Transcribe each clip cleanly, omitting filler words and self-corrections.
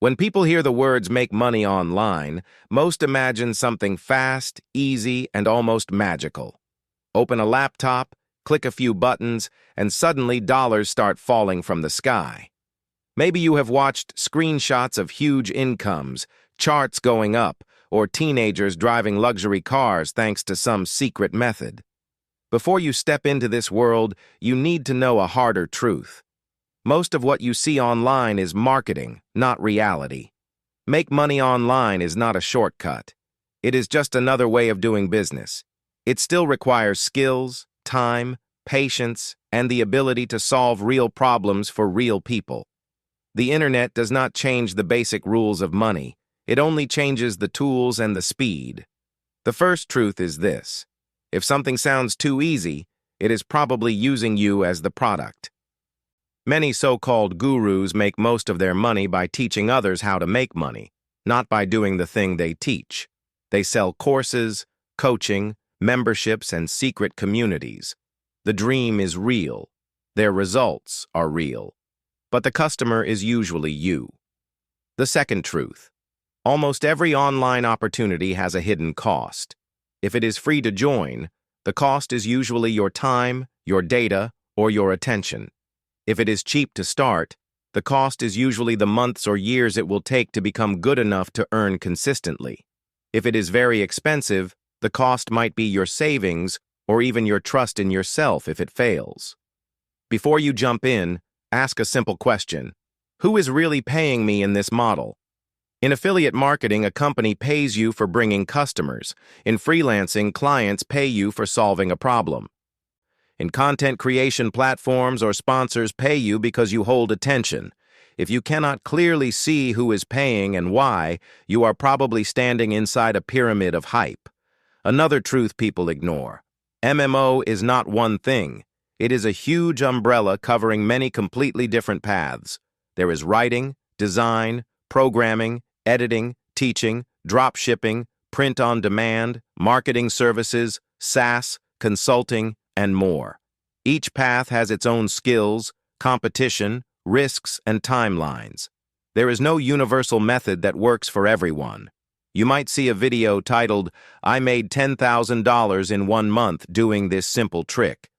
When people hear the words make money online, most imagine something fast, easy, and almost magical. Open a laptop, click a few buttons, and suddenly dollars start falling from the sky. Maybe you have watched screenshots of huge incomes, charts going up, or teenagers driving luxury cars thanks to some secret method. Before you step into this world, you need to know a harder truth. Most of what you see online is marketing, not reality. Make money online is not a shortcut. It is just another way of doing business. It still requires skills, time, patience, and the ability to solve real problems for real people. The internet does not change the basic rules of money. It only changes the tools and the speed. The first truth is this: if something sounds too easy, it is probably using you as the product. Many so-called gurus make most of their money by teaching others how to make money, not by doing the thing they teach. They sell courses, coaching, memberships, and secret communities. The dream is real. Their results are real. But the customer is usually you. The second truth: almost every online opportunity has a hidden cost. If it is free to join, the cost is usually your time, your data, or your attention. If it is cheap to start, the cost is usually the months or years it will take to become good enough to earn consistently. If it is very expensive, the cost might be your savings or even your trust in yourself if it fails. Before you jump in, ask a simple question: who is really paying me in this model? In affiliate marketing, a company pays you for bringing customers. In freelancing, clients pay you for solving a problem. In content creation, platforms or sponsors pay you because you hold attention. If you cannot clearly see who is paying and why, you are probably standing inside a pyramid of hype. Another truth people ignore: MMO is not one thing. It is a huge umbrella covering many completely different paths. There is writing, design, programming, editing, teaching, drop shipping, print on demand, marketing services, SaaS, consulting, and more. Each path has its own skills, competition, risks, and timelines. There is no universal method that works for everyone. You might see a video titled, "I made $10,000 in 1 month doing this simple trick."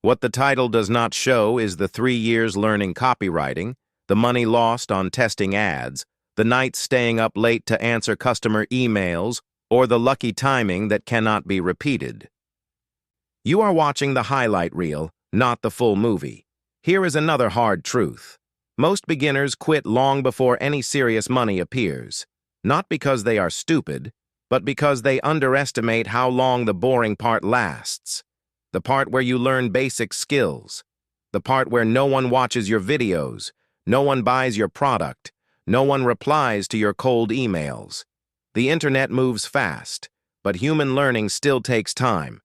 What the title does not show is the 3 years learning copywriting, the money lost on testing ads, the nights staying up late to answer customer emails, or the lucky timing that cannot be repeated. You are watching the highlight reel, not the full movie. Here is another hard truth: most beginners quit long before any serious money appears. Not because they are stupid, but because they underestimate how long the boring part lasts. The part where you learn basic skills. The part where no one watches your videos, no one buys your product, no one replies to your cold emails. The internet moves fast, but human learning still takes time.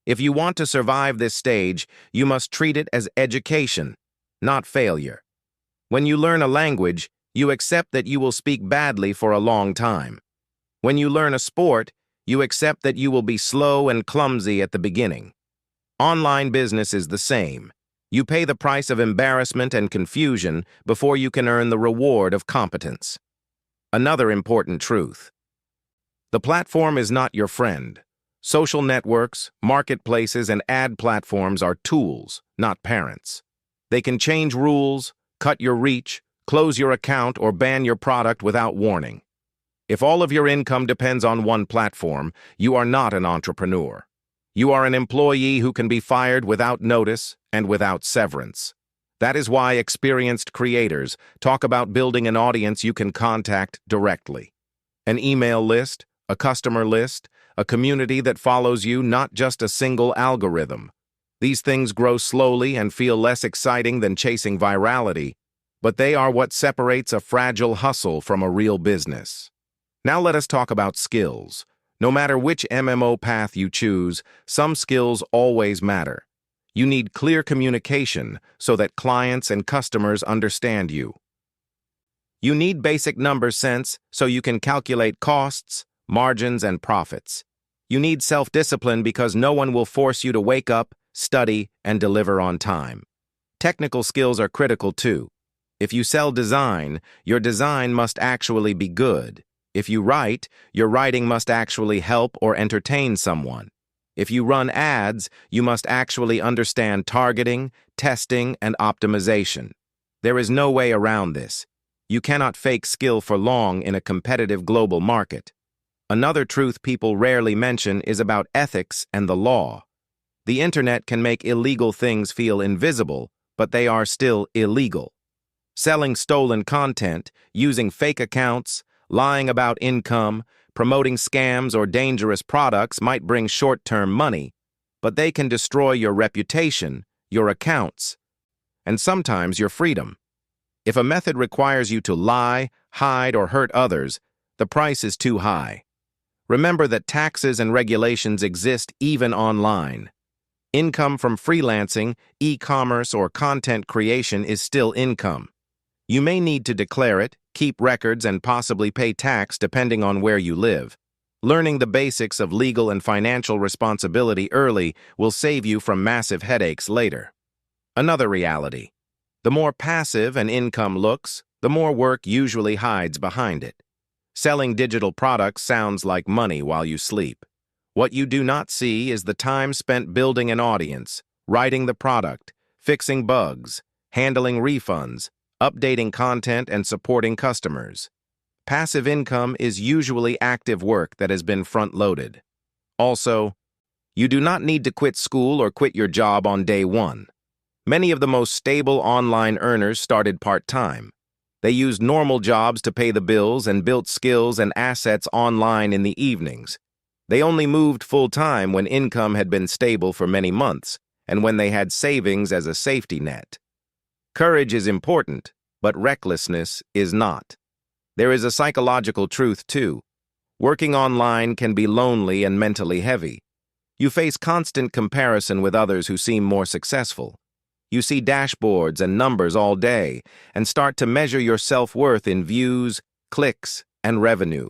If you want to survive this stage, you must treat it as education, not failure. When you learn a language, you accept that you will speak badly for a long time. When you learn a sport, you accept that you will be slow and clumsy at the beginning. Online business is the same. You pay the price of embarrassment and confusion before you can earn the reward of competence. Another important truth: the platform is not your friend. Social networks, marketplaces, and ad platforms are tools, not parents. They can change rules, cut your reach, close your account, or ban your product without warning. If all of your income depends on one platform, you are not an entrepreneur. You are an employee who can be fired without notice and without severance. That is why experienced creators talk about building an audience you can contact directly. An email list, a customer list, a community that follows you, not just a single algorithm. These things grow slowly and feel less exciting than chasing virality, but they are what separates a fragile hustle from a real business. Now let us talk about skills. No matter which MMO path you choose, some skills always matter. You need clear communication so that clients and customers understand you. You need basic number sense so you can calculate costs, margins, and profits. You need self-discipline because no one will force you to wake up, study, and deliver on time. Technical skills are critical too. If you sell design, your design must actually be good. If you write, your writing must actually help or entertain someone. If you run ads, you must actually understand targeting, testing, and optimization. There is no way around this. You cannot fake skill for long in a competitive global market. Another truth people rarely mention is about ethics and the law. The internet can make illegal things feel invisible, but they are still illegal. Selling stolen content, using fake accounts, lying about income, promoting scams or dangerous products might bring short-term money, but they can destroy your reputation, your accounts, and sometimes your freedom. If a method requires you to lie, hide, or hurt others, the price is too high. Remember that taxes and regulations exist even online. Income from freelancing, e-commerce, or content creation is still income. You may need to declare it, keep records, and possibly pay tax depending on where you live. Learning the basics of legal and financial responsibility early will save you from massive headaches later. Another reality. The more passive an income looks, the more work usually hides behind it. Selling digital products sounds like money while you sleep. What you do not see is the time spent building an audience, writing the product, fixing bugs, handling refunds, updating content, and supporting customers. Passive income is usually active work that has been front-loaded. Also, you do not need to quit school or quit your job on day one. Many of the most stable online earners started part-time. They used normal jobs to pay the bills and built skills and assets online in the evenings. They only moved full-time when income had been stable for many months and when they had savings as a safety net. Courage is important, but recklessness is not. There is a psychological truth, too. Working online can be lonely and mentally heavy. You face constant comparison with others who seem more successful. You see dashboards and numbers all day and start to measure your self-worth in views, clicks, and revenue.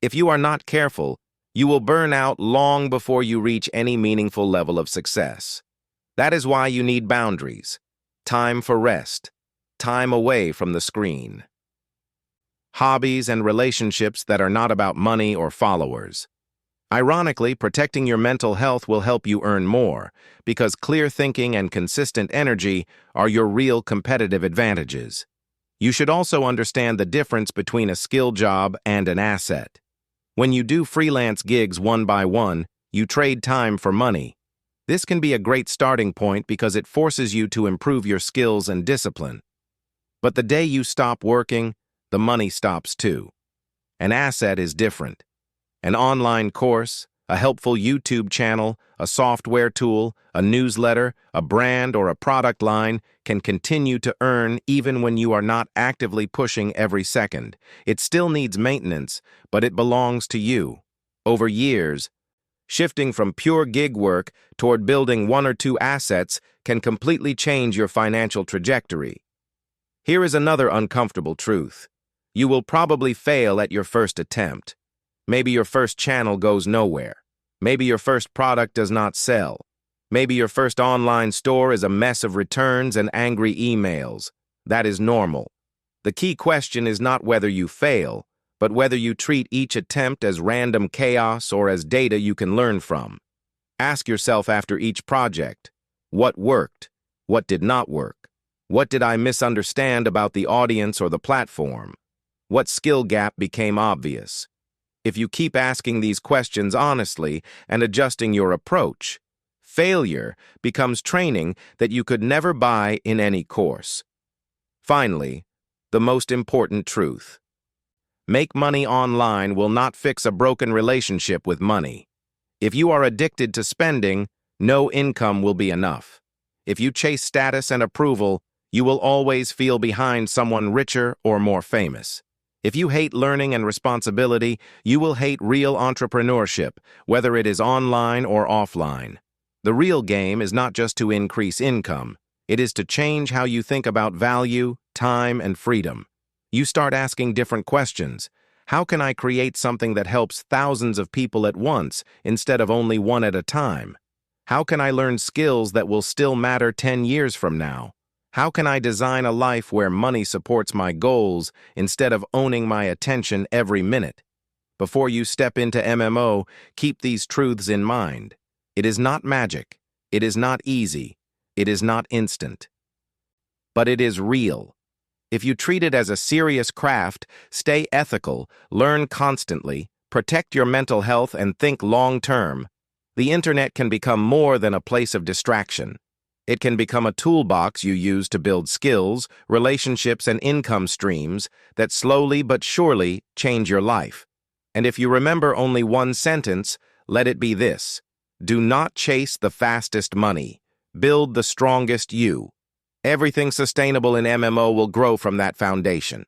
If you are not careful, you will burn out long before you reach any meaningful level of success. That is why you need boundaries. Time for rest. Time away from the screen. Hobbies and relationships that are not about money or followers. Ironically, protecting your mental health will help you earn more, because clear thinking and consistent energy are your real competitive advantages. You should also understand the difference between a skill job and an asset. When you do freelance gigs one by one, you trade time for money. This can be a great starting point because it forces you to improve your skills and discipline. But the day you stop working, the money stops too. An asset is different. An online course, a helpful YouTube channel, a software tool, a newsletter, a brand, or a product line can continue to earn even when you are not actively pushing every second. It still needs maintenance, but it belongs to you. Over years, shifting from pure gig work toward building one or two assets can completely change your financial trajectory. Here is another uncomfortable truth. You will probably fail at your first attempt. Maybe your first channel goes nowhere. Maybe your first product does not sell. Maybe your first online store is a mess of returns and angry emails. That is normal. The key question is not whether you fail, but whether you treat each attempt as random chaos or as data you can learn from. Ask yourself after each project, what worked? What did not work? What did I misunderstand about the audience or the platform? What skill gap became obvious? If you keep asking these questions honestly and adjusting your approach, failure becomes training that you could never buy in any course. Finally, the most important truth. Make money online will not fix a broken relationship with money. If you are addicted to spending, no income will be enough. If you chase status and approval, you will always feel behind someone richer or more famous. If you hate learning and responsibility, you will hate real entrepreneurship, whether it is online or offline. The real game is not just to increase income. It is to change how you think about value, time, and freedom. You start asking different questions. How can I create something that helps thousands of people at once instead of only one at a time? How can I learn skills that will still matter 10 years from now? How can I design a life where money supports my goals instead of owning my attention every minute? Before you step into MMO, keep these truths in mind. It is not magic. It is not easy. It is not instant. But it is real. If you treat it as a serious craft, stay ethical, learn constantly, protect your mental health, and think long-term, the internet can become more than a place of distraction. It can become a toolbox you use to build skills, relationships, and income streams that slowly but surely change your life. And if you remember only one sentence, let it be this: do not chase the fastest money. Build the strongest you. Everything sustainable in MMO will grow from that foundation.